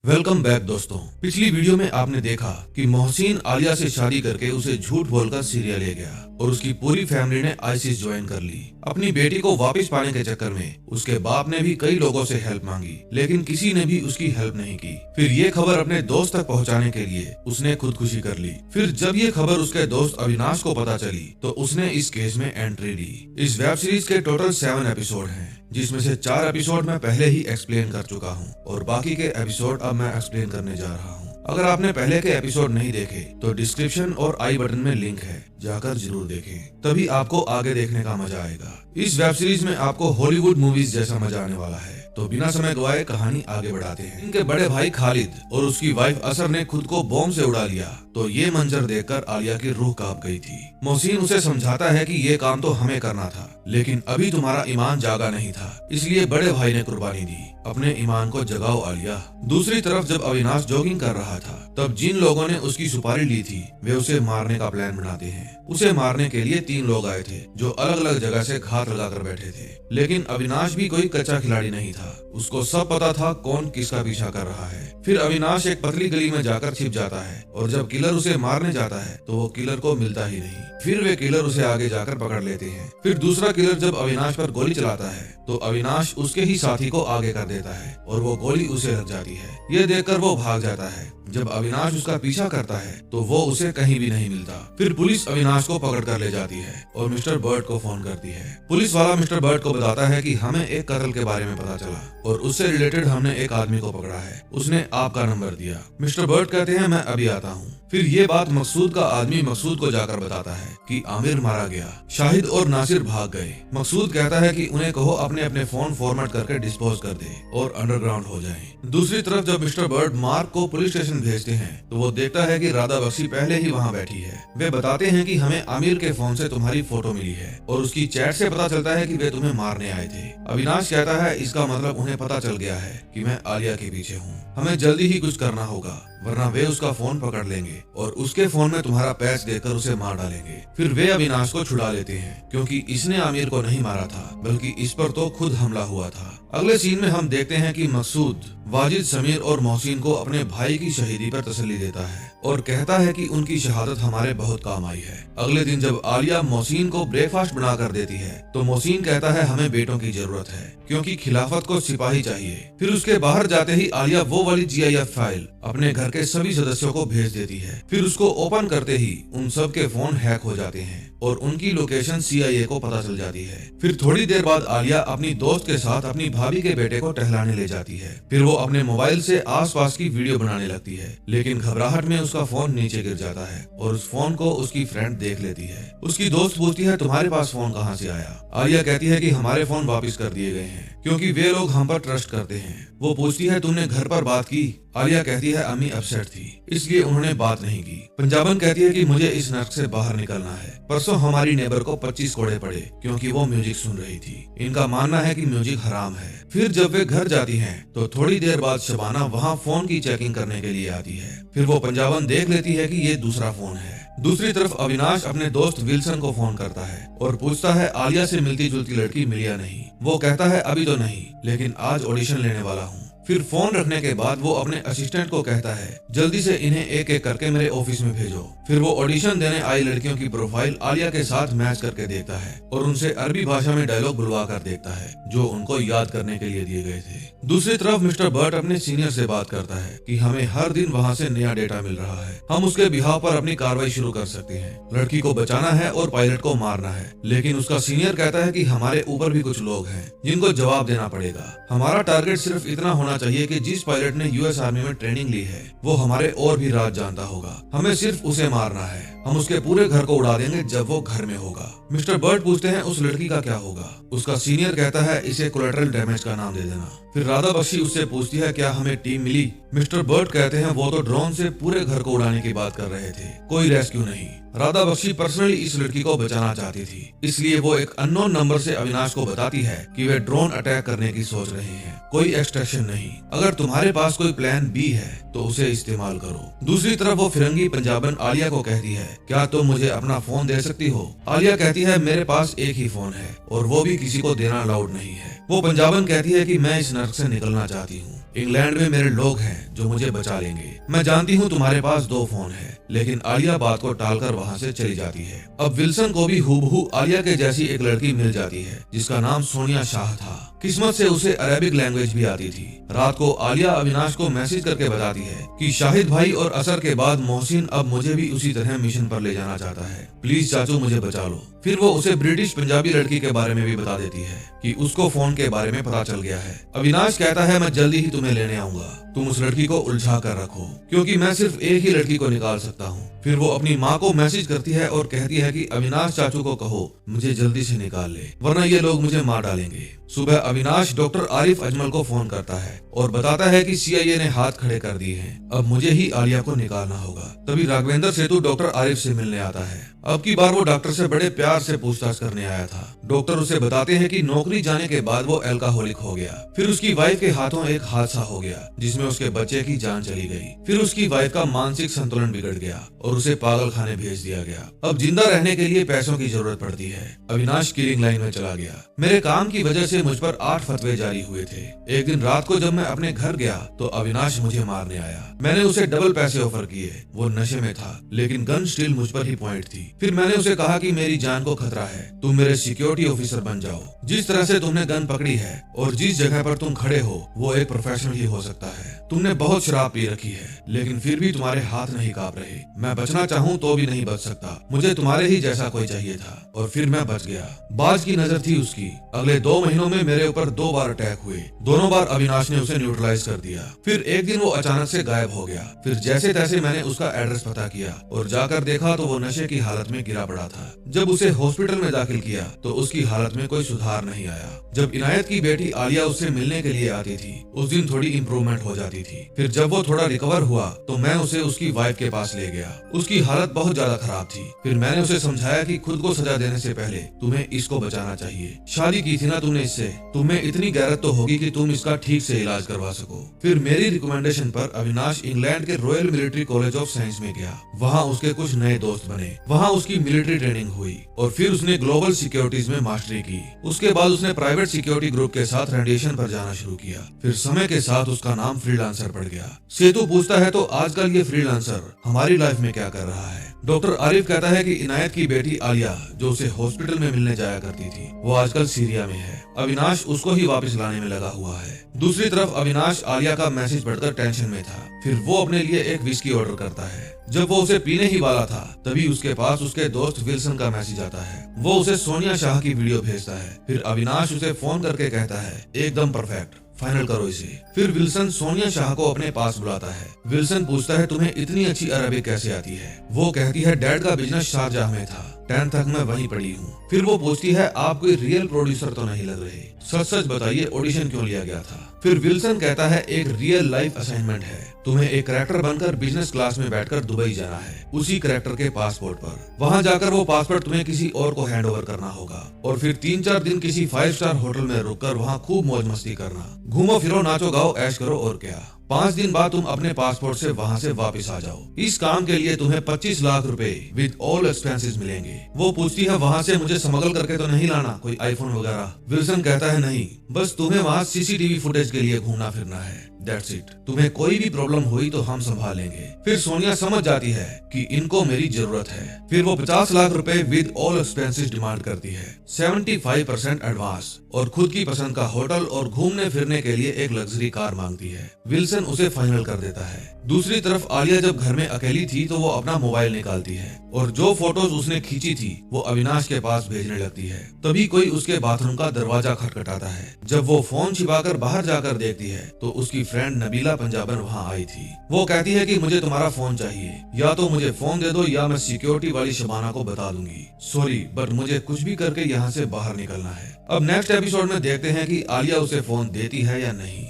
Welcome back दोस्तों। पिछली video में आपने देखा कि मोहसिन आलिया से शादी करके उसे झूठ बोलकर सीरिया ले गया और उसकी पूरी फैमिली ने आईसिस ज्वाइन कर ली। अपनी बेटी को वापस पाने के चक्कर में उसके बाप ने भी कई लोगों से हेल्प मांगी, लेकिन किसी ने भी उसकी हेल्प नहीं की। फिर ये खबर अपने दोस्त तक पहुंचाने के लिए उसने खुदकुशी कर ली। फिर जब ये खबर उसके दोस्त अविनाश को पता चली तो उसने इस केस में एंट्री ली। इस वेब सीरीज के टोटल 7 एपिसोड हैं, जिसमें से 4 एपिसोड मैं पहले ही एक्सप्लेन कर चुका हूँ और बाकी के एपिसोड अब मैं एक्सप्लेन करने जा रहा हूँ। अगर आपने पहले के एपिसोड नहीं देखे तो डिस्क्रिप्शन और आई बटन में लिंक है, जाकर जरूर देखें, तभी आपको आगे देखने का मजा आएगा। इस वेब सीरीज में आपको हॉलीवुड मूवीज जैसा मजा आने वाला है। तो बिना समय गवाए कहानी आगे बढ़ाते हैं। इनके बड़े भाई खालिद और उसकी वाइफ असर ने खुद को बॉम्ब से उड़ा लिया तो ये मंजर देखकर आलिया की रूह कांप गई थी। मोहसिन उसे समझाता है कि ये काम तो हमें करना था, लेकिन अभी तुम्हारा ईमान जागा नहीं था, इसलिए बड़े भाई ने कुर्बानी दी। अपने ईमान को जगाओ आलिया। दूसरी तरफ जब अविनाश जॉगिंग कर रहा था तब जिन लोगों ने उसकी सुपारी ली थी वे उसे मारने का प्लान बनाते हैं। उसे मारने के लिए 3 लोग आए थे जो अलग अलग जगह से घात लगाकर बैठे थे, लेकिन अविनाश भी कोई कच्चा खिलाड़ी नहीं था। उसको सब पता था कौन किसका पीछा कर रहा है। फिर अविनाश एक पतली गली में जाकर छिप जाता है और जब किलर उसे मारने जाता है तो वो किलर को मिलता ही नहीं। फिर वे किलर उसे आगे जाकर पकड़ लेते हैं। फिर दूसरा किलर जब अविनाश पर गोली चलाता है तो अविनाश उसके ही साथी को आगे कर देता है और वो गोली उसे लग जाती है। ये देखकर वो भाग जाता है। जब अविनाश उसका पीछा करता है तो वो उसे कहीं भी नहीं मिलता। फिर पुलिस अविनाश को पकड़ कर ले जाती है और मिस्टर बर्ड को फोन करती है। पुलिस वाला मिस्टर बर्ड को बताता है कि हमें एक कत्ल के बारे में पता चला और उससे रिलेटेड हमने एक आदमी को पकड़ा है, उसने आपका नंबर दिया। मिस्टर बर्ड कहते हैं मैं अभी आता हूँ। फिर ये बात मकसूद का आदमी मकसूद को जाकर बताता है कि आमिर मारा गया। शाहिद और नासिर भाग गए। मकसूद कहता है कि उन्हें कहो अपने अपने फोन फॉर्मेट करके डिस्पोज कर दे और अंडरग्राउंड हो जाएं। दूसरी तरफ जब मिस्टर बर्ड मार्क को पुलिस स्टेशन भेजते हैं तो वो देखता है कि राधा बख्शी पहले ही वहाँ बैठी है। वे बताते हैं कि हमें आमिर के फोन से तुम्हारी फोटो मिली है और उसकी चैट से पता चलता है कि वे तुम्हें मारने आए थे। अविनाश कहता है इसका मतलब उन्हें पता चल गया है कि मैं आलिया के पीछे हूँ। हमें जल्दी ही कुछ करना होगा वरना वे उसका फोन पकड़ लेंगे और उसके फोन में तुम्हारा पैच देकर उसे मार डालेंगे। फिर वे अविनाश को छुड़ा लेते हैं क्योंकि इसने आमिर को नहीं मारा था बल्कि इस पर तो खुद हमला हुआ था। अगले सीन में हम देखते हैं कि मकसूद वाजिद, समीर और मोहसिन को अपने भाई की शहीदी पर तसल्ली देता है और कहता है कि उनकी शहादत हमारे बहुत काम आई है। अगले दिन जब आलिया मोहसिन को ब्रेकफास्ट बना कर देती है तो मोहसिन कहता है हमें बेटों की जरूरत है क्योंकि खिलाफत को सिपाही चाहिए। फिर उसके बाहर जाते ही आलिया वो वाली GIF फाइल अपने घर के सभी सदस्यों को भेज देती है। फिर उसको ओपन करते ही उन सब के फोन हैक हो जाते हैं और उनकी लोकेशन CIA को पता चल जाती है। फिर थोड़ी देर बाद आलिया अपनी दोस्त के साथ अपनी भाभी के बेटे को टहलाने ले जाती है। फिर वो अपने मोबाइल से आसपास की वीडियो बनाने लगती है, लेकिन घबराहट में उसका फोन नीचे गिर जाता है और उस फोन को उसकी फ्रेंड देख लेती है। उसकी दोस्त पूछती है तुम्हारे पास फोन कहाँ से आया? आलिया कहती है कि हमारे फोन वापस कर दिए गए हैं क्योंकि वे लोग हम पर ट्रस्ट करते हैं। वो पूछती है तुमने घर पर बात की? आलिया कहती है अम्मी अपसेट थी इसलिए उन्होंने बात नहीं की। पंजाबन कहती है कि मुझे इस नर्क से बाहर निकलना है। परसों हमारी नेबर को 25 कोड़े पड़े क्योंकि वो म्यूजिक सुन रही थी। इनका मानना है कि म्यूजिक हराम है। फिर जब वे घर जाती हैं तो थोड़ी देर बाद शबाना वहाँ फोन की चेकिंग करने के लिए आती है। फिर वो पंजाबन देख लेती है कि ये दूसरा फोन है। दूसरी तरफ अविनाश अपने दोस्त विल्सन को फोन करता है और पूछता है आलिया से मिलती जुलती लड़की मिली या नहीं। वो कहता है अभी तो नहीं, लेकिन आज ऑडिशन लेने वाला हूँ। फिर फोन रखने के बाद वो अपने असिस्टेंट को कहता है जल्दी से इन्हें एक एक करके मेरे ऑफिस में भेजो। फिर वो ऑडिशन देने आई लड़कियों की प्रोफाइल आलिया के साथ मैच करके देखता है और उनसे अरबी भाषा में डायलॉग बुलवा कर देखता है जो उनको याद करने के लिए दिए गए थे। दूसरी तरफ मिस्टर बर्ट अपने सीनियर से बात करता है कि हमें हर दिन वहाँ से नया डेटा मिल रहा है, हम उसके बिहाव पर अपनी कार्रवाई शुरू कर सकते हैं। लड़की को बचाना है और पायलट को मारना है, लेकिन उसका सीनियर कहता है कि हमारे ऊपर भी कुछ लोग हैं जिनको जवाब देना पड़ेगा। हमारा टारगेट सिर्फ इतना होना चाहिए कि जिस पायलट ने US आर्मी में ट्रेनिंग ली है वो हमारे और भी राज जानता होगा। हमें सिर्फ उसे मारना है। हम उसके पूरे घर को उड़ा देंगे जब वो घर में होगा। मिस्टर बर्ड पूछते हैं उस लड़की का क्या होगा? उसका सीनियर कहता है इसे कोलैटरल डैमेज का नाम दे देना। फिर राधा बख्शी उससे पूछती है क्या हमें टीम मिली? मिस्टर बर्ड कहते हैं वो तो ड्रोन से पूरे घर को उड़ाने की बात कर रहे थे, कोई रेस्क्यू नहीं। राधा बख्शी पर्सनली इस लड़की को बचाना चाहती थी, इसलिए वो एक अननोन नंबर से अविनाश को बताती है कि वे ड्रोन अटैक करने की सोच रहे हैं, कोई एक्सट्रैक्शन नहीं। अगर तुम्हारे पास कोई प्लान B है तो उसे इस्तेमाल करो। दूसरी तरफ वो फिरंगी पंजाबन आलिया को कहती है क्या तुम मुझे अपना फोन दे सकती हो? आलिया कहती है मेरे पास एक ही फोन है और वो भी किसी को देना अलाउड नहीं है। वो पंजाबन कहती है कि मैं इस नर्क से निकलना चाहती हूँ। इंग्लैंड में मेरे लोग हैं जो मुझे बचा लेंगे। मैं जानती हूँ तुम्हारे पास 2 फोन है। लेकिन आलिया बात को टालकर वहाँ से चली जाती है। अब विल्सन को भी हूबहू आलिया के जैसी एक लड़की मिल जाती है जिसका नाम सोनिया शाह था। किस्मत से उसे अरेबिक लैंग्वेज भी आती थी। रात को आलिया अविनाश को मैसेज करके बताती है कि शाहिद भाई और असर के बाद मोहसिन अब मुझे भी उसी तरह मिशन पर ले जाना चाहता है। प्लीज चाचू मुझे बचा लो। फिर वो उसे ब्रिटिश पंजाबी लड़की के बारे में भी बता देती है कि उसको फोन के बारे में पता चल गया है। अविनाश कहता है मैं जल्दी ही तुम्हें लेने आऊंगा, तुम उस लड़की को उलझा कर रखो क्योंकि मैं सिर्फ एक ही लड़की को निकाल सकता हूँ। फिर वो अपनी माँ को मैसेज करती है और कहती है कि अविनाश चाचू को कहो मुझे जल्दी से निकाल ले वरना ये लोग मुझे मार डालेंगे। सुबह अविनाश डॉक्टर आरिफ अजमल को फोन करता है और बताता है कि CIA ने हाथ खड़े कर दिए हैं, अब मुझे ही आलिया को निकालना होगा। तभी राघवेंद्र सेतु डॉक्टर आरिफ से मिलने आता है। अब की बार वो डॉक्टर से बड़े प्यार से पूछताछ करने आया था। डॉक्टर उसे बताते हैं कि नौकरी जाने के बाद वो अल्कोहलिक हो गया। फिर उसकी वाइफ के हाथों एक हादसा हो गया जिसमें उसके बच्चे की जान चली गई। फिर उसकी वाइफ का मानसिक संतुलन बिगड़ गया और उसे पागल खाने भेज दिया गया। अब जिंदा रहने के लिए पैसों की जरूरत पड़ती है। अविनाश किलिंग लाइन में चला गया। मेरे काम की वजह से मुझ पर 8 फतवे जारी हुए थे। एक दिन रात को जब मैं अपने घर गया तो अविनाश मुझे मारने आया। मैंने उसे डबल पैसे ऑफर किए। वो नशे में था लेकिन गन स्टिल मुझ पर ही पॉइंट थी। फिर मैंने उसे कहा कि मेरी जान को खतरा है, तुम मेरे सिक्योरिटी ऑफिसर बन जाओ। जिस तरह से तुमने गन पकड़ी है और जिस जगह पर तुम खड़े हो वो एक प्रोफेशनल ही हो सकता है। तुमने बहुत शराब पी रखी है लेकिन फिर भी तुम्हारे हाथ नहीं कांप रहे। मैं बचना चाहूँ तो भी नहीं बच सकता। मुझे तुम्हारे ही जैसा कोई चाहिए था और फिर मैं बच गया। बाज की नजर थी उसकी। अगले 2 महीनों में मेरे ऊपर 2 बार अटैक हुए। दोनों बार अविनाश ने उसे न्यूट्रलाइज कर दिया। फिर एक दिन वो अचानक से गायब हो गया। फिर जैसे तैसे मैंने उसका एड्रेस पता किया और जाकर देखा तो वो नशे की हालत में गिरा पड़ा था। जब उसे हॉस्पिटल में दाखिल किया तो उसकी हालत में कोई सुधार नहीं आया। जब इनायत की बेटी आलिया उससे मिलने के लिए आती थी उस दिन थोड़ी इम्प्रूवमेंट हो जाती थी। फिर जब वो थोड़ा रिकवर हुआ तो मैं उसे उसकी वाइफ के पास ले गया। उसकी हालत बहुत ज्यादा खराब थी। फिर मैंने उसे समझाया कि खुद को सजा देने से पहले तुम्हें इसको बचाना चाहिए। शादी की थी ना तुमने इससे, तुम्हें इतनी गैरत तो होगी कि तुम इसका ठीक से इलाज करवा सको। फिर मेरी रिकमेंडेशन पर अविनाश इंग्लैंड के royal military college of science में गया। वहाँ उसके कुछ नए दोस्त बने। वहाँ उसकी मिलिट्री ट्रेनिंग हुई और फिर उसने ग्लोबल सिक्योरिटीज में मास्टरी की। उसके बाद उसने प्राइवेट सिक्योरिटी ग्रुप के साथ रेडिएशन पर जाना शुरू किया। फिर समय के साथ उसका नाम फ्रीलांसर पड़ गया। सेतु पूछता है तो आजकल ये फ्रीलांसर हमारी लाइफ में क्या कर रहा है। डॉक्टर आरिफ कहता है कि इनायत की बेटी आलिया जो उसे हॉस्पिटल में मिलने जाया करती थी वो आजकल सीरिया में है। अविनाश उसको ही वापस लाने में लगा हुआ है। दूसरी तरफ अविनाश आलिया का मैसेज पढ़कर टेंशन में था। फिर वो अपने लिए एक विस्की ऑर्डर करता है। जब वो उसे पीने ही वाला था तभी उसके पास उसके दोस्त विल्सन का मैसेज आता है। वो उसे सोनिया शाह की वीडियो भेजता है। फिर अविनाश उसे फोन करके कहता है एकदम परफेक्ट, फाइनल करो इसे। फिर विल्सन सोनिया शाह को अपने पास बुलाता है। विल्सन पूछता है तुम्हें इतनी अच्छी अरबिक कैसे आती है। वो कहती है डैड का बिजनेस शारजाह में था, 10 तक मैं वहीं पढ़ी हूँ। फिर वो पूछती है आप कोई रियल प्रोड्यूसर तो नहीं लग रहे, सच सच बताइए ऑडिशन क्यों लिया गया था। फिर विल्सन कहता है एक रियल लाइफ असाइनमेंट है, तुम्हें एक कैरेक्टर बनकर बिजनेस क्लास में बैठकर दुबई जाना है उसी कैरेक्टर के पासपोर्ट पर। वहाँ जाकर वो पासपोर्ट तुम्हें किसी और को हैंड ओवर करना होगा और फिर 3-4 दिन किसी 5 स्टार होटल में रुककर वहाँ खूब मौज मस्ती करना, घूमो फिरो नाचो गाओ ऐश करो और क्या। 5 दिन बाद तुम अपने पासपोर्ट से वहाँ से वापस आ जाओ। इस काम के लिए तुम्हें 25 लाख रुपए विद ऑल एक्सपेंसेस मिलेंगे। वो पूछती है वहाँ से मुझे स्मगल करके तो नहीं लाना कोई आईफोन वगैरह। विल्सन कहता है नहीं, बस तुम्हें वहाँ CCTV फुटेज के लिए घूमना फिरना है, दैट्स इट। तुम्हें कोई भी प्रॉब्लम हुई तो हम संभालेंगे। फिर सोनिया समझ जाती है कि इनको मेरी जरूरत है। फिर वो 50 लाख रुपए विद ऑल एक्सपेंसेस डिमांड करती है, 75% एडवांस और खुद की पसंद का होटल और घूमने फिरने के लिए एक लग्जरी कार मांगती है। विल्सन उसे फाइनल कर देता है। दूसरी तरफ आलिया जब घर में अकेली थी तो वो अपना मोबाइल निकालती है और जो फोटोज उसने खींची थी वो अविनाश के पास भेजने लगती है। तभी कोई उसके बाथरूम का दरवाजा खटखटाता है। जब वो फोन छिपाकर बाहर जाकर देखती है तो उसकी फ्रेंड नबीला पंजाबन वहाँ आई थी। वो कहती है कि मुझे तुम्हारा फोन चाहिए, या तो मुझे फोन दे दो या मैं सिक्योरिटी वाली शबाना को बता दूंगी। सॉरी बट मुझे कुछ भी करके यहाँ से बाहर निकलना है। अब नेक्स्ट एपिसोड में देखते हैं कि आलिया उसे फोन देती है या नहीं।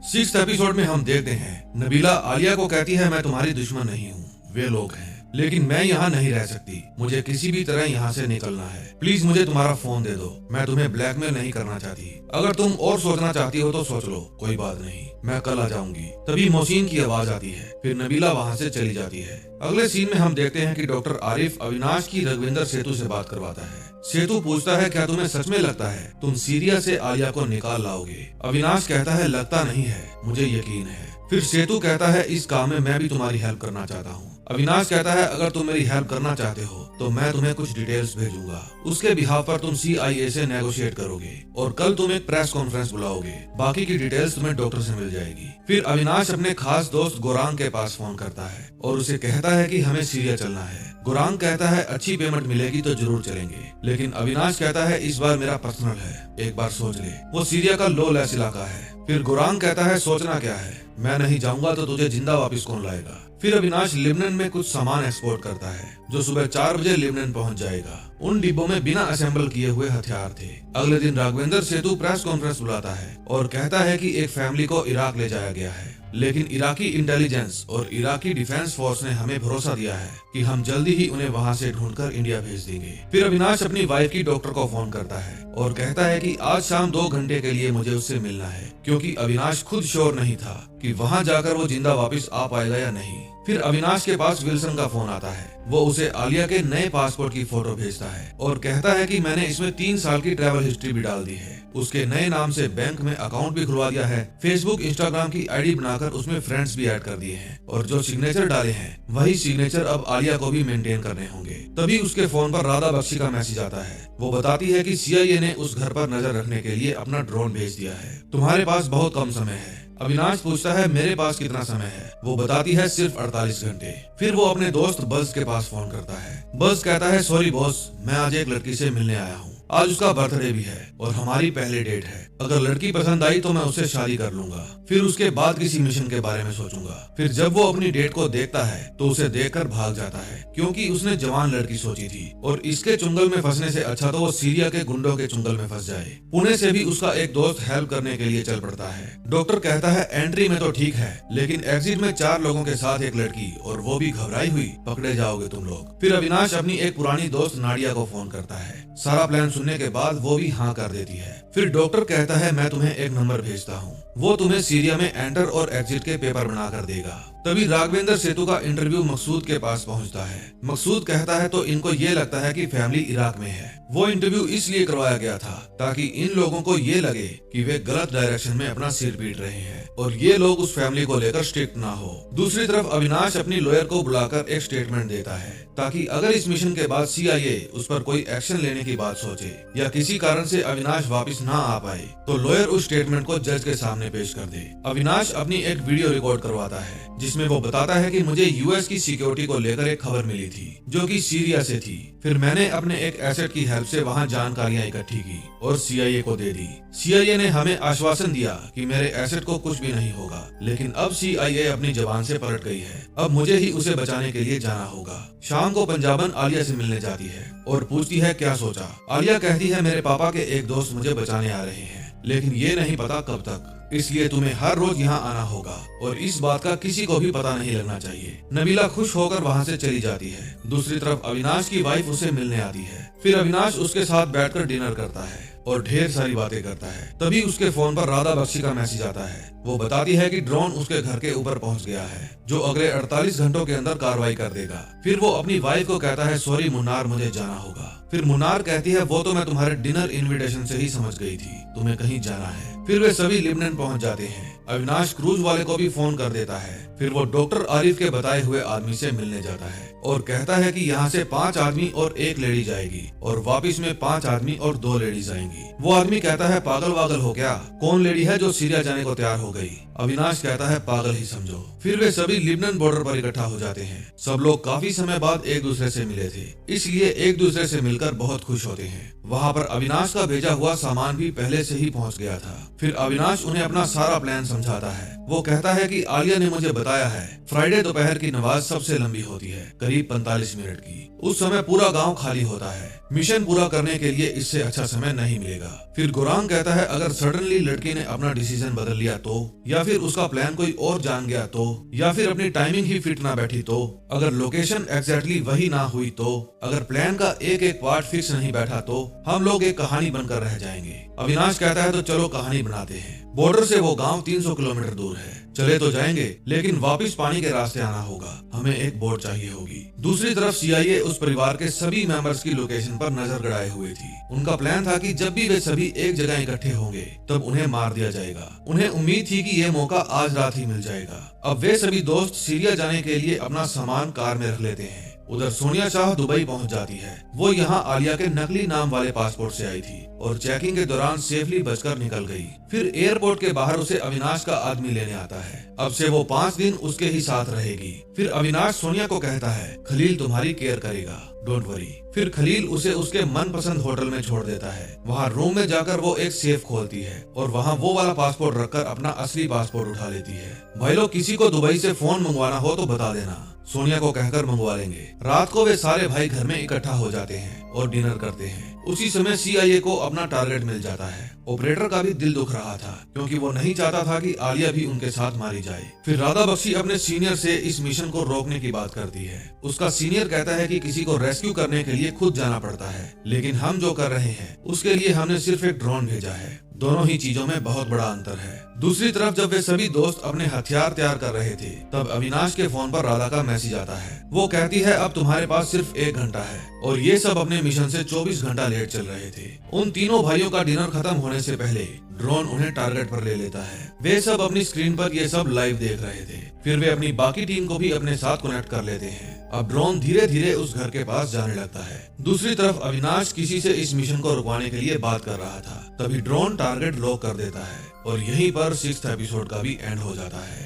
6th एपिसोड में हम देखते हैं नबीला आलिया को कहती है मैं तुम्हारी दुश्मन नहीं हूँ, वे लोग हैं। लेकिन मैं यहाँ नहीं रह सकती, मुझे किसी भी तरह यहाँ से निकलना है। प्लीज मुझे तुम्हारा फोन दे दो, मैं तुम्हें ब्लैकमेल नहीं करना चाहती। अगर तुम और सोचना चाहती हो तो सोच लो, कोई बात नहीं, मैं कल आ जाऊंगी। तभी मोहसिन की आवाज आती है, फिर नबीला वहाँ से चली जाती है। अगले सीन में हम देखते हैं कि डॉक्टर आरिफ अविनाश की रघुविंदर सेतु से बात करवाता है। सेतु पूछता है, क्या तुम्हें सच में लगता है तुम सीरिया से आलिया को निकाल लाओगे? अविनाश कहता है, लगता नहीं है, मुझे यकीन है। फिर सेतु कहता है, इस काम में मैं भी तुम्हारी हेल्प करना चाहता हूँ। अविनाश कहता है, अगर तुम मेरी हेल्प करना चाहते हो तो मैं तुम्हें कुछ डिटेल्स भेजूंगा, उसके बिहाफ पर तुम CIA से नेगोशिएट करोगे और कल तुम एक प्रेस कॉन्फ्रेंस बुलाओगे, बाकी की डिटेल्स तुम्हें डॉक्टर से मिल जाएगी। फिर अविनाश अपने खास दोस्त गोरांग के पास फोन करता है और उसे कहता है कि हमें सीरिया चलना है। गोरांग कहता है, अच्छी पेमेंट मिलेगी तो जरूर चलेंगे, लेकिन अविनाश कहता है, इस बार मेरा पर्सनल है, एक बार सोच ले, वो सीरिया का लो लेस इलाका है। फिर गोरांग कहता है, सोचना क्या है, मैं नहीं जाऊंगा तो तुझे जिंदा वापस कौन लाएगा? फिर अविनाश लिबनन में कुछ सामान एक्सपोर्ट करता है जो सुबह 4 बजे लिबनन पहुंच जाएगा। उन डिब्बों में बिना असेंबल किए हुए हथियार थे। अगले दिन राघवेंद्र सेतु प्रेस कॉन्फ्रेंस बुलाता है और कहता है कि एक फैमिली को इराक ले जाया गया है, लेकिन इराकी इंटेलिजेंस और इराकी डिफेंस फोर्स ने हमें भरोसा दिया है कि हम जल्दी ही उन्हें वहां से ढूंढकर इंडिया भेज देंगे। फिर अविनाश अपनी वाइफ की डॉक्टर को फोन करता है और कहता है कि आज शाम 2 घंटे के लिए मुझे उससे मिलना है, क्योंकि अविनाश खुद श्योर नहीं था कि वहां जाकर वो जिंदा वापस आ पाएगा या नहीं। फिर अविनाश के पास विल्सन का फोन आता है, वो उसे आलिया के नए पासपोर्ट की फोटो भेजता है और कहता है कि मैंने इसमें 3 साल की ट्रैवल हिस्ट्री भी डाल दी है, उसके नए नाम से बैंक में अकाउंट भी खुलवा दिया है, फेसबुक इंस्टाग्राम की आईडी बनाकर उसमें फ्रेंड्स भी ऐड कर दिए हैं और जो सिग्नेचर डाले हैं वही सिग्नेचर अब आलिया को भी मेंटेन करने होंगे। तभी उसके फोन पर राधा बख्शी का मैसेज आता है, वो बताती है कि CIA ने उस घर पर नजर रखने के लिए अपना ड्रोन भेज दिया है, तुम्हारे पास बहुत कम समय है। अविनाश पूछता है, मेरे पास कितना समय है? वो बताती है, सिर्फ 48 घंटे। फिर वो अपने दोस्त बज के पास फोन करता है। बज कहता है, सॉरी बॉस, मैं आज एक लड़की से मिलने आया हूँ, आज उसका बर्थडे भी है और हमारी पहली डेट है, अगर लड़की पसंद आई तो मैं उससे शादी कर लूंगा, फिर उसके बाद किसी मिशन के बारे में सोचूंगा। फिर जब वो अपनी डेट को देखता है तो उसे देखकर भाग जाता है, क्योंकि उसने जवान लड़की सोची थी और इसके चुंगल में फंसने से अच्छा तो वो सीरिया के गुंडों के चुंगल में फंस जाए। पुणे से भी उसका एक दोस्त हेल्प करने के लिए चल पड़ता है। डॉक्टर कहता है, एंट्री में तो ठीक है, लेकिन एग्जिट में 4 लोगों के साथ एक लड़की, और वो भी घबराई हुई, पकड़े जाओगे तुम लोग। फिर अविनाश अपनी एक पुरानी दोस्त नाडिया को फोन करता है। सारा प्लान सुनने के बाद वो भी हाँ कर देती है। फिर डॉक्टर कहता है, मैं तुम्हें एक नंबर भेजता हूँ, वो तुम्हें सीरिया में एंटर और एग्जिट के पेपर बनाकर देगा। तभी राघवेंद्र सेतु का इंटरव्यू मकसूद के पास पहुंचता है। मकसूद कहता है, तो इनको ये लगता है कि फैमिली इराक में है। वो इंटरव्यू इसलिए करवाया गया था ताकि इन लोगों को ये लगे कि वे गलत डायरेक्शन में अपना सिर पीट रहे हैं और ये लोग उस फैमिली को लेकर स्ट्रिक्ट ना हो। दूसरी तरफ अविनाश अपनी लॉयर को बुलाकर एक स्टेटमेंट देता है ताकि अगर इस मिशन के बाद CIA उस पर कोई एक्शन लेने की बात सोचे या किसी कारण से अविनाश वापस ना आ पाए तो लॉयर उस स्टेटमेंट को जज के सामने पेश कर दे। अविनाश अपनी एक वीडियो रिकॉर्ड करवाता है जिसमें वो बताता है कि मुझे US की सिक्योरिटी को लेकर एक खबर मिली थी जो कि सीरिया से थी। फिर मैंने अपने एक एसेट की हेल्प से वहां जानकारियां इकट्ठी की और CIA को दे दी। CIA ने हमें आश्वासन दिया कि मेरे एसेट को कुछ भी नहीं होगा, लेकिन अब CIA अपनी जबान से पलट गई है। अब मुझे ही उसे बचाने के लिए जाना होगा। शाम को पंजाबन आलिया से मिलने जाती है और पूछती है, क्या सोचा? आलिया कहती है, मेरे पापा के एक दोस्त मुझे बचाने आ रहे हैं, लेकिन ये नहीं पता कब तक, इसलिए तुम्हें हर रोज यहाँ आना होगा और इस बात का किसी को भी पता नहीं लगना चाहिए। नबीला खुश होकर वहाँ से चली जाती है। दूसरी तरफ अविनाश की वाइफ उसे मिलने आती है। फिर अविनाश उसके साथ बैठकर डिनर करता है और ढेर सारी बातें करता है। तभी उसके फोन पर राधा बख्शी का मैसेज आता है। वो बताती है कि ड्रोन उसके घर के ऊपर पहुंच गया है जो अगले 48 घंटों के अंदर कार्रवाई कर देगा। फिर वो अपनी वाइफ को कहता है, सॉरी मुन्नार, मुझे जाना होगा। फिर मुन्नार कहती है, वो तो मैं तुम्हारे डिनर इनविटेशन से ही समझ गई थी, तुम्हें कहीं जाना है। फिर वे सभी लिबनन पहुंच जाते हैं। अविनाश क्रूज वाले को भी फोन कर देता है। फिर वो डॉक्टर आरिफ के बताए हुए आदमी से मिलने जाता है और कहता है कि यहाँ से 5 आदमी और 1 लेडी जाएगी और वापस में 5 आदमी और 2 लेडीज आएंगी। वो आदमी कहता है, पागल वागल हो क्या? कौन लेडी है जो सीरिया जाने को तैयार हो गई? अविनाश कहता है, पागल ही समझो। फिर वे सभी लिबनन बॉर्डर पर इकट्ठा हो जाते हैं। सब लोग काफी समय बाद एक दूसरे से मिले थे, इसलिए एक दूसरे से मिलकर बहुत खुश होते हैं। वहाँ पर अविनाश का भेजा हुआ सामान भी पहले से ही पहुँच गया था। फिर अविनाश उन्हें अपना सारा प्लान समझाता है। वो कहता है कि आलिया ने मुझे बताया है फ्राइडे दोपहर की नमाज सबसे लंबी होती है, करीब 45 मिनट की। उस समय पूरा गांव खाली होता है। मिशन पूरा करने के लिए इससे अच्छा समय नहीं मिलेगा। फिर गोरांग कहता है अगर सडनली लड़की ने अपना डिसीजन बदल लिया तो, या फिर उसका प्लान कोई और जान गया तो, या फिर अपनी टाइमिंग ही फिट ना बैठी तो, अगर लोकेशन एग्जैक्टली वही ना हुई तो, अगर प्लान का एक एक पार्ट फिक्स नहीं बैठा तो हम लोग एक कहानी बनकर रह जाएंगे। अविनाश कहता है तो चलो कहानी बनाते हैं। बॉर्डर से वो गांव 300 किलोमीटर दूर है। चले तो जाएंगे लेकिन वापस पानी के रास्ते आना होगा। हमें एक बोट चाहिए होगी। दूसरी तरफ सीआईए उस परिवार के सभी मेंबर्स की लोकेशन पर नजर गड़ाए हुए थी। उनका प्लान था कि जब भी वे सभी एक जगह इकट्ठे होंगे तब उन्हें मार दिया जाएगा। उन्हें उम्मीद थी कि ये मौका आज रात ही मिल जाएगा। अब वे सभी दोस्त सीरिया जाने के लिए अपना सामान कार में रख लेते हैं। उधर सोनिया शाह दुबई पहुंच जाती है। वो यहाँ आलिया के नकली नाम वाले पासपोर्ट से आई थी और चेकिंग के दौरान सेफली बचकर निकल गई। फिर एयरपोर्ट के बाहर उसे अविनाश का आदमी लेने आता है। अब से वो 5 दिन उसके ही साथ रहेगी। फिर अविनाश सोनिया को कहता है खलील तुम्हारी केयर करेगा, डोंट वरी। फिर खलील उसे उसके मनपसंद होटल में छोड़ देता है। वहाँ रूम में जाकर वो एक सेफ खोलती है और वहाँ वो वाला पासपोर्ट रखकर अपना असली पासपोर्ट उठा लेती है। भाई लोग किसी को दुबई से फोन मंगवाना हो तो बता देना, सोनिया को कहकर मंगवा लेंगे। रात को वे सारे भाई घर में इकट्ठा हो जाते हैं और डिनर करते हैं। उसी समय सीआईए को अपना टारगेट मिल जाता है। ऑपरेटर का भी दिल दुख रहा था क्योंकि वो नहीं चाहता था कि आलिया भी उनके साथ मारी जाए। फिर राधा बख्शी अपने सीनियर से इस मिशन को रोकने की बात करती है। उसका सीनियर कहता है कि किसी को रेस्क्यू करने के लिए खुद जाना पड़ता है, लेकिन हम जो कर रहे हैं उसके लिए हमने सिर्फ एक ड्रोन भेजा है। दोनों ही चीजों में बहुत बड़ा अंतर है। दूसरी तरफ जब वे सभी दोस्त अपने हथियार तैयार कर रहे थे तब अविनाश के फोन पर राधा का मैसेज आता है। वो कहती है अब तुम्हारे पास सिर्फ 1 घंटा है और ये सब अपने मिशन से 24 घंटा लेट चल रहे थे। उन तीनों भाइयों का डिनर खत्म होने से पहले ड्रोन उन्हें टारगेट पर ले लेता है। वे सब अपनी स्क्रीन पर ये सब लाइव देख रहे थे। फिर वे अपनी बाकी टीम को भी अपने साथ कनेक्ट कर लेते हैं। अब ड्रोन धीरे धीरे उस घर के पास जाने लगता है। दूसरी तरफ अविनाश किसी से इस मिशन को रुकवाने के लिए बात कर रहा था। तभी ड्रोन टारगेट लॉक कर देता है और यहीं पर 6th एपिसोड का भी एंड हो जाता है।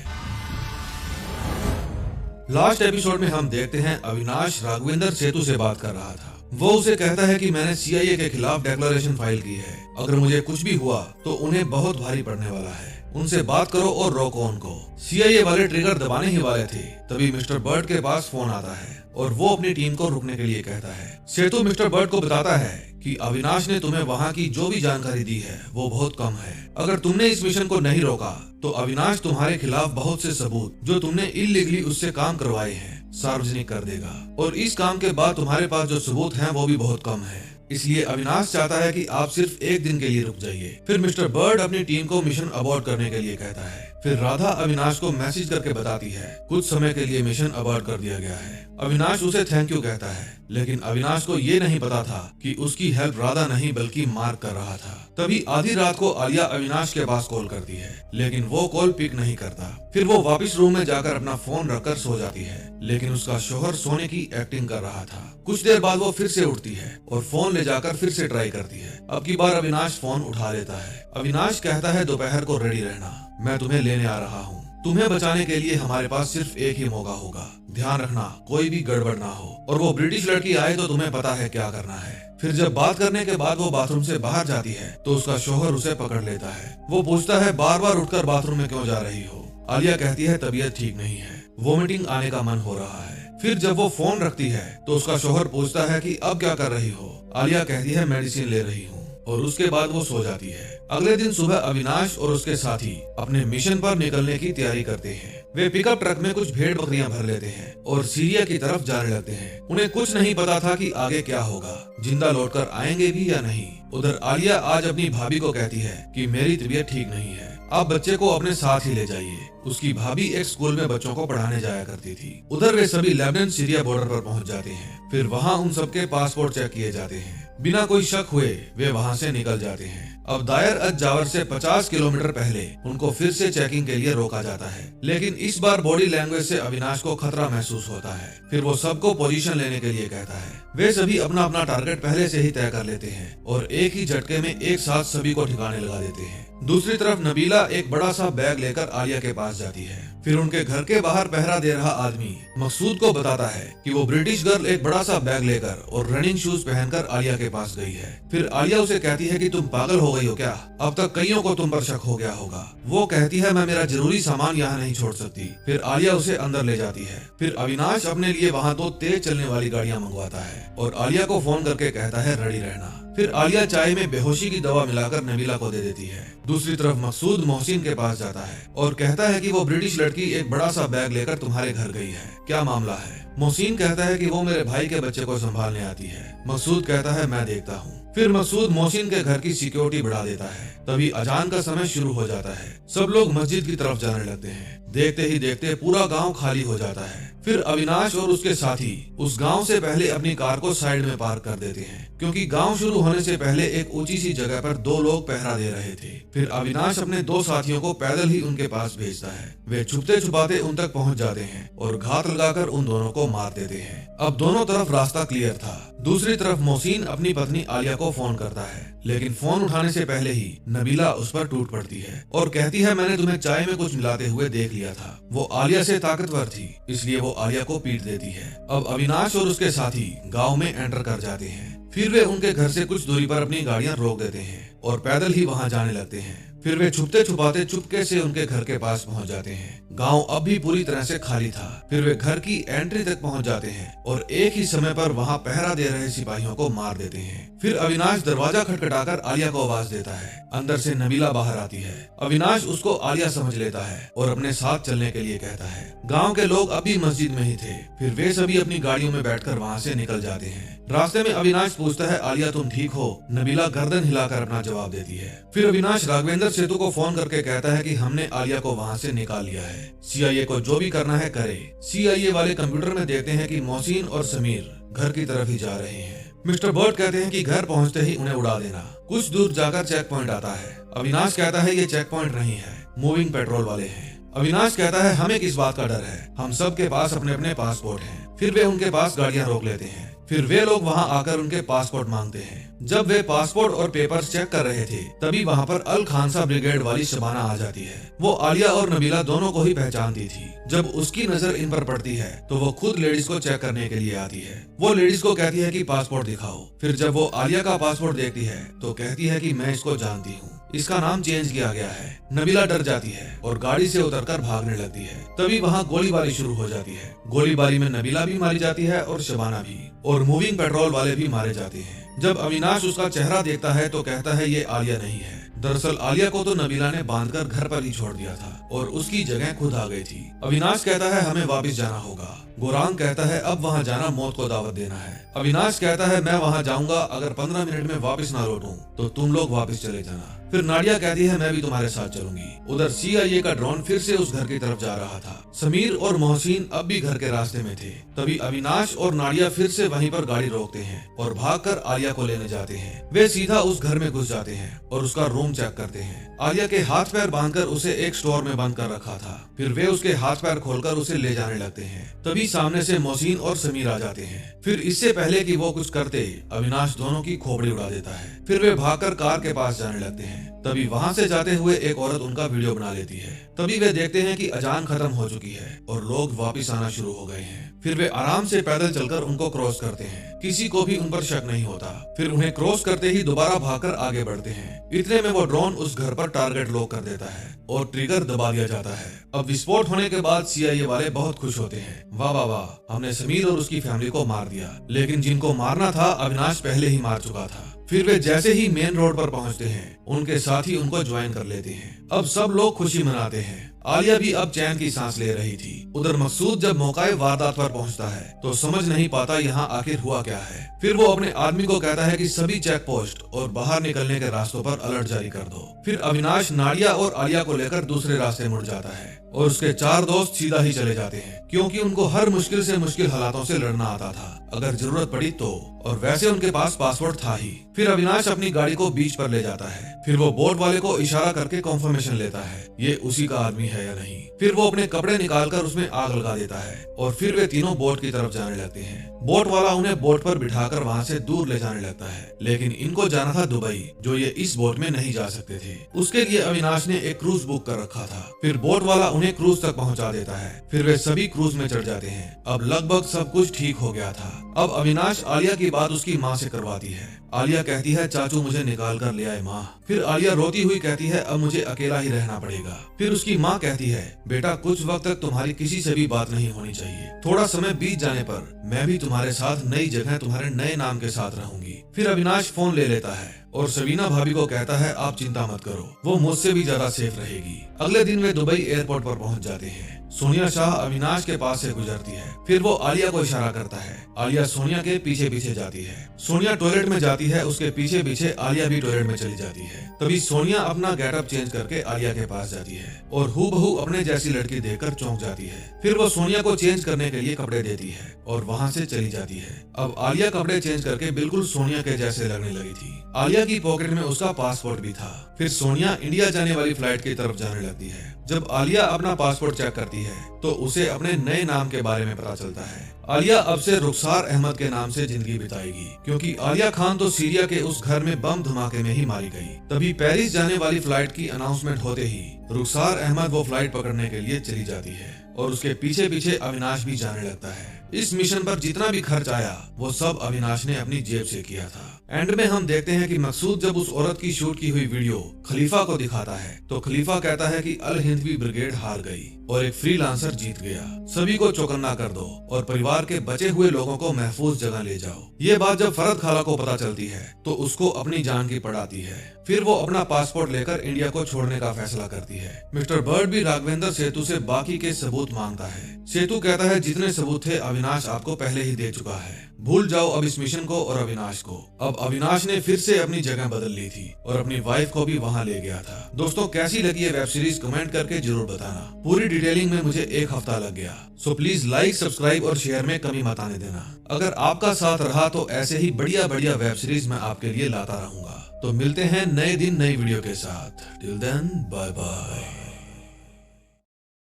लास्ट एपिसोड में हम देखते हैं अविनाश राघवेंद्र सेतु से बात कर रहा था। वो उसे कहता है कि मैंने सीआईए के खिलाफ डिक्लेरेशन फाइल की है। अगर मुझे कुछ भी हुआ तो उन्हें बहुत भारी पड़ने वाला है। उनसे बात करो और रोको उनको। सीआईए वाले ट्रिगर दबाने ही वाले थे तभी मिस्टर बर्ड के पास फोन आता है और वो अपनी टीम को रुकने के लिए कहता है। सेतु मिस्टर बर्ड को बताता है कि अविनाश ने तुम्हें वहाँ की जो भी जानकारी दी है वो बहुत कम है। अगर तुमने इस मिशन को नहीं रोका तो अविनाश तुम्हारे खिलाफ बहुत से सबूत जो तुमने इलीगली उससे काम करवाए हैं सार्वजनिक कर देगा और इस काम के बाद तुम्हारे पास जो सबूत हैं वो भी बहुत कम है। इसलिए अविनाश चाहता है कि आप सिर्फ 1 दिन के लिए रुक जाइए। फिर मिस्टर बर्ड अपनी टीम को मिशन अबॉर्ट करने के लिए कहता है। फिर राधा अविनाश को मैसेज करके बताती है कुछ समय के लिए मिशन अबॉर्ट कर दिया गया है। अविनाश उसे थैंक यू कहता है, लेकिन अविनाश को ये नहीं पता था कि उसकी हेल्प राधा नहीं बल्कि मार्क कर रहा था। तभी आधी रात को आलिया अविनाश के पास कॉल करती है, लेकिन वो कॉल पिक नहीं करता। फिर वो वापस रूम में जाकर अपना फोन रखकर सो जाती है, लेकिन उसका शोहर सोने की एक्टिंग कर रहा था। कुछ देर बाद वो फिर से उठती है और फोन ले जाकर फिर से ट्राई करती है। अब की बार अविनाश फोन उठा लेता है। अविनाश कहता है दोपहर को रेडी रहना, मैं तुम्हें लेने आ रहा हूँ। तुम्हें बचाने के लिए हमारे पास सिर्फ एक ही मौका होगा। ध्यान रखना कोई भी गड़बड़ ना हो, और वो ब्रिटिश लड़की आए तो तुम्हें पता है क्या करना है। फिर जब बात करने के बाद वो बाथरूम से बाहर जाती है तो उसका शोहर उसे पकड़ लेता है। वो पूछता है बार बार उठकर बाथरूम में क्यों जा रही हो। आलिया कहती है तबीयत ठीक नहीं है, वोमिटिंग आने का मन हो रहा है। फिर जब वो फोन रखती है तो उसका शोहर पूछता है कि अब क्या कर रही हो। आलिया कहती है मेडिसिन ले रही हूँ, और उसके बाद वो सो जाती है। अगले दिन सुबह अविनाश और उसके साथी अपने मिशन पर निकलने की तैयारी करते हैं। वे पिकअप ट्रक में कुछ भेड़ बकरियां भर लेते हैं और सीरिया की तरफ जाने लगते हैं। उन्हें कुछ नहीं पता था कि आगे क्या होगा, जिंदा लौटकर आएंगे भी या नहीं। उधर आलिया आज अपनी भाभी को कहती है कि मेरी तबीयत ठीक नहीं है, आप बच्चे को अपने साथ ही ले जाइए। उसकी भाभी एक स्कूल में बच्चों को पढ़ाने जाया करती थी। उधर वे सभी लेबनान सीरिया बॉर्डर पर पहुंच जाते हैं। फिर वहां उन सबके पासपोर्ट चेक किए जाते हैं। बिना कोई शक हुए वे वहां से निकल जाते हैं। अब दायर अज जावर से 50 किलोमीटर पहले उनको फिर से चेकिंग के लिए रोका जाता है, लेकिन इस बार बॉडी लैंग्वेज से अविनाश को खतरा महसूस होता है। फिर वो सबको पोजीशन लेने के लिए कहता है। वे सभी अपना अपना टारगेट पहले से ही तय कर लेते हैं और एक ही झटके में एक साथ सभी को ठिकाने लगा देते हैं। दूसरी तरफ नबीला एक बड़ा सा बैग लेकर आलिया के पास जाती है। फिर उनके घर के बाहर पहरा दे रहा आदमी मकसूद को बताता है कि वो ब्रिटिश गर्ल एक बड़ा सा बैग लेकर और रनिंग शूज पहनकर आलिया के पास गई है। फिर आलिया उसे कहती है कि तुम पागल हो गई हो क्या? अब तक कईयों को तुम पर शक हो गया होगा। वो कहती है मैं मेरा जरूरी सामान यहाँ नहीं छोड़ सकती। फिर आलिया उसे अंदर ले जाती है। फिर अविनाश अपने लिए वहाँ 2 तेज चलने वाली गाड़ियाँ मंगवाता है और आलिया को फोन करके कहता है रेडी रहना। फिर आलिया चाय में बेहोशी की दवा मिलाकर नबीला को दे देती है। दूसरी तरफ मकसूद मोहसिन के पास जाता है और कहता है कि वो ब्रिटिश लड़की एक बड़ा सा बैग लेकर तुम्हारे घर गई है, क्या मामला है? मोहसिन कहता है कि वो मेरे भाई के बच्चे को संभालने आती है। मकसूद कहता है मैं देखता हूँ। फिर मकसूद मोहसिन के घर की सिक्योरिटी बढ़ा देता है। तभी अजान का समय शुरू हो जाता है। सब लोग मस्जिद की तरफ जाने लगते हैं। देखते ही देखते पूरा गांव खाली हो जाता है। फिर अविनाश और उसके साथी उस गांव से पहले अपनी कार को साइड में पार्क कर देते हैं, क्योंकि गांव शुरू होने से पहले एक ऊंची सी जगह पर 2 लोग पहरा दे रहे थे। फिर अविनाश अपने 2 साथियों को पैदल ही उनके पास भेजता है। वे छुपते छुपाते उन तक पहुंच जाते हैं और घात लगाकर उन दोनों को मार देते हैं। अब दोनों तरफ रास्ता क्लियर था। दूसरी तरफ मोहसिन अपनी पत्नी आलिया को फोन करता है, लेकिन फोन उठाने से पहले ही नबीला उस पर टूट पड़ती है और कहती है मैंने तुम्हें चाय में कुछ मिलाते हुए देख लिया था। वो आलिया से ताकतवर थी, इसलिए वो आलिया को पीट देती है। अब अविनाश और उसके साथी गांव में एंटर कर जाते हैं। फिर वे उनके घर से कुछ दूरी पर अपनी गाड़ियां रोक देते हैं और पैदल ही वहां जाने लगते हैं। फिर वे छुपते छुपाते चुपके से उनके घर के पास पहुंच जाते हैं। गांव अब भी पूरी तरह से खाली था। फिर वे घर की एंट्री तक पहुंच जाते हैं और एक ही समय पर वहां पहरा दे रहे सिपाहियों को मार देते हैं। फिर अविनाश दरवाजा खटखटाकर आलिया को आवाज देता है। अंदर से नबीला बाहर आती है। अविनाश उसको आलिया समझ लेता है और अपने साथ चलने के लिए कहता है। गाँव के लोग अभी मस्जिद में ही थे। फिर वे सभी अपनी गाड़ियों में बैठकर वहाँ से निकल जाते हैं। रास्ते में अविनाश पूछता है आलिया तुम ठीक हो? नबीला गर्दन हिलाकर अपना जवाब देती है। फिर अविनाश राघवेंद्र सेतु को फोन करके कहता है कि हमने आलिया को वहाँ से निकाल लिया है। CIA को जो भी करना है करे। CIA वाले कंप्यूटर में देखते हैं कि मोहसिन और समीर घर की तरफ ही जा रहे हैं। मिस्टर बर्ट कहते हैं कि घर पहुंचते ही उन्हें उड़ा देना। कुछ दूर जाकर चेक पॉइंट आता है। अविनाश कहता है ये चेक पॉइंट नहीं है, मूविंग पेट्रोल वाले हैं। अविनाश कहता है हमें किस बात का डर है, हम सब के पास अपने अपने पासपोर्ट हैं। फिर वे उनके पास गाड़ियां रोक लेते हैं। फिर वे लोग वहां आकर उनके पासपोर्ट मांगते हैं। जब वे पासपोर्ट और पेपर्स चेक कर रहे थे तभी वहां पर अल खानसा ब्रिगेड वाली शबाना आ जाती है। वो आलिया और नबीला दोनों को ही पहचानती थी। जब उसकी नजर इन पर पड़ती है तो वो खुद लेडीज को चेक करने के लिए आती है। वो लेडीज को कहती है कि पासपोर्ट दिखाओ। फिर जब वो आलिया का पासपोर्ट देखती है तो कहती है कि मैं इसको जानती हूँ, इसका नाम चेंज किया गया है। नबीला डर जाती है और गाड़ी से उतरकर भागने लगती है। तभी वहाँ गोलीबारी शुरू हो जाती है। गोलीबारी में नबीला भी मारी जाती है और शबाना भी, और मूविंग पेट्रोल वाले भी मारे जाते हैं। जब अविनाश उसका चेहरा देखता है तो कहता है ये आलिया नहीं है। दरअसल आलिया को तो नबीला ने बांधकर घर पर ही छोड़ दिया था और उसकी जगह खुद आ गई थी। अविनाश कहता है हमें वापस जाना होगा। गोरांग कहता है अब वहाँ जाना मौत को दावत देना है। अविनाश कहता है मैं वहाँ जाऊंगा, अगर 15 मिनट में वापस ना लौटूं तो तुम लोग वापस चले जाना। फिर नाडिया कहती है मैं भी तुम्हारे साथ चलूंगी। उधर CIA का ड्रोन फिर से उस घर की तरफ जा रहा था। समीर और मोहसिन अब भी घर के रास्ते में थे। तभी अविनाश और नाडिया फिर से वहीं पर गाड़ी रोकते हैं और भागकर आलिया को लेने जाते हैं। वे सीधा उस घर में घुस जाते हैं और उसका रूम चेक करते हैं। आलिया के हाथ पैर बांधकर उसे एक स्टोर में बंद कर रखा था। फिर वे उसके हाथ पैर खोलकर उसे ले जाने लगते हैं। तभी सामने से मोहसिन और समीर आ जाते हैं। फिर इससे पहले कि वो कुछ करते अविनाश दोनों की खोपड़ी उड़ा देता है। फिर वे भागकर कार के पास जाने लगते हैं। तभी वहाँ से जाते हुए एक औरत उनका वीडियो बना लेती है। तभी वे देखते हैं कि अजान खत्म हो चुकी है और लोग वापस आना शुरू हो गए हैं। फिर वे आराम से पैदल चलकर उनको क्रॉस करते हैं। किसी को भी उन पर शक नहीं होता। फिर उन्हें क्रॉस करते ही दोबारा भागकर आगे बढ़ते हैं। इतने में वो ड्रोन उस घर पर टारगेट लॉक कर देता है और ट्रिगर दबा दिया जाता है। अब विस्फोट होने के बाद CIA वाले बहुत खुश होते हैं। वाह वाह वाह, हमने समीर और उसकी फैमिली को मार दिया। लेकिन जिनको मारना था अविनाश पहले ही मार चुका था। फिर वे जैसे ही मेन रोड पर पहुंचते हैं उनके साथी उनको ज्वाइन कर लेते हैं। अब सब लोग खुशी मनाते हैं। आलिया भी अब चैन की सांस ले रही थी। उधर मकसूद जब मौकाए वारदात पर पहुंचता है तो समझ नहीं पाता यहाँ आखिर हुआ क्या है। फिर वो अपने आदमी को कहता है कि सभी चेक पोस्ट और बाहर निकलने के रास्तों पर अलर्ट जारी कर दो। फिर अविनाश नाडिया और आलिया को लेकर दूसरे रास्ते मुड़ जाता है और उसके 4 दोस्त सीधा ही चले जाते हैं, क्योंकि उनको हर मुश्किल से मुश्किल हालातों से लड़ना आता था। अगर जरूरत पड़ी तो और वैसे उनके पास पासपोर्ट था ही। फिर अविनाश अपनी गाड़ी को बीच पर ले जाता है। फिर वो बोट वाले को इशारा करके कंफर्मेशन लेता है ये उसी का आदमी है या नहीं। फिर वो अपने कपड़े निकालकर उसमें आग लगा देता है और फिर वे तीनों बोट की तरफ जाने लगते हैं। बोट वाला उन्हें बोट पर बिठाकर वहाँ से दूर ले जाने लगता है, लेकिन इनको जाना था दुबई, जो ये इस बोट में नहीं जा सकते थे। उसके लिए अविनाश ने एक क्रूज बुक कर रखा था। फिर बोट वाला उन्हें क्रूज तक पहुँचा देता है। फिर वे सभी क्रूज में चढ़ जाते हैं। अब लगभग सब कुछ ठीक हो गया था। अब अविनाश आलिया की बात उसकी माँ से करवाती है। आलिया कहती है चाचू मुझे निकाल कर ले आए माँ। फिर आलिया रोती हुई कहती है अब मुझे अकेला ही रहना पड़ेगा। फिर उसकी माँ कहती है बेटा कुछ वक्त तक तुम्हारी किसी से भी बात नहीं होनी चाहिए। थोड़ा समय बीत जाने पर मैं भी तुम्हारे साथ नई जगह तुम्हारे नए नाम के साथ रहूंगी। फिर अविनाश फोन ले लेता है और सबीना भाभी को कहता है आप चिंता मत करो, वो मुझसे भी ज्यादा सेफ रहेगी। अगले दिन वे दुबई एयरपोर्ट पर पहुंच जाते हैं। सोनिया शाह अविनाश के पास से गुजरती है। फिर वो आलिया को इशारा करता है। आलिया सोनिया के पीछे पीछे जाती है। सोनिया टॉयलेट में जाती है, उसके पीछे पीछे आलिया भी टॉयलेट में चली जाती है। तभी सोनिया अपना गेटअप चेंज करके आलिया के पास जाती है और हूबहू अपने जैसी लड़की देखकर चौंक जाती है। फिर वो सोनिया को चेंज करने के लिए कपड़े देती है और वहाँ से चली जाती है। अब आलिया कपड़े चेंज करके बिल्कुल सोनिया के जैसे लगने लगी थी। आलिया की पॉकेट में उसका पासपोर्ट भी था। फिर सोनिया इंडिया जाने वाली फ्लाइट की तरफ जाने लगती है। जब आलिया अपना पासपोर्ट चेक करती है तो उसे अपने नए नाम के बारे में पता चलता है। आलिया अब से रुखसार अहमद के नाम से जिंदगी बिताएगी, क्योंकि आलिया खान तो सीरिया के उस घर में बम धमाके में ही मारी गई। तभी पेरिस जाने वाली फ्लाइट की अनाउंसमेंट होते ही रुखसार अहमद वो फ्लाइट पकड़ने के लिए चली जाती है और उसके पीछे पीछे अविनाश भी जाने लगता है। इस मिशन पर जितना भी खर्च आया वो सब अविनाश ने अपनी जेब से किया था। एंड में हम देखते हैं कि मकसूद जब उस औरत की शूट की हुई वीडियो खलीफा को दिखाता है तो खलीफा कहता है कि अल हिंदवी ब्रिगेड हार गई और एक फ्रीलांसर जीत गया। सभी को चौकन्ना कर दो और परिवार के बचे हुए लोगों को महफूज जगह ले जाओ। ये बात जब फरद खाला को पता चलती है तो उसको अपनी जान की पड़ाती है। फिर वो अपना पासपोर्ट लेकर इंडिया को छोड़ने का फैसला करती है। मिस्टर बर्ड भी राघवेंद्र सेतु से बाकी के सबूत मांगता है। सेतु कहता है जितने सबूत थे अविनाश आपको पहले ही दे चुका है, भूल जाओ अब इस मिशन को और अविनाश को। अब अविनाश ने फिर से अपनी जगह बदल ली थी और अपनी वाइफ को भी वहाँ ले गया था। दोस्तों कैसी लगी ये वेब सीरीज कमेंट करके जरूर बताना। पूरी डिटेलिंग में मुझे एक हफ्ता लग गया। सो प्लीज लाइक, सब्सक्राइब और शेयर में कमी मत आने देना। अगर आपका साथ रहा तो ऐसे ही बढ़िया बढ़िया वेब सीरीज मैं आपके लिए लाता रहूंगा। तो मिलते हैं नए दिन नई वीडियो के साथ। Till then bye bye.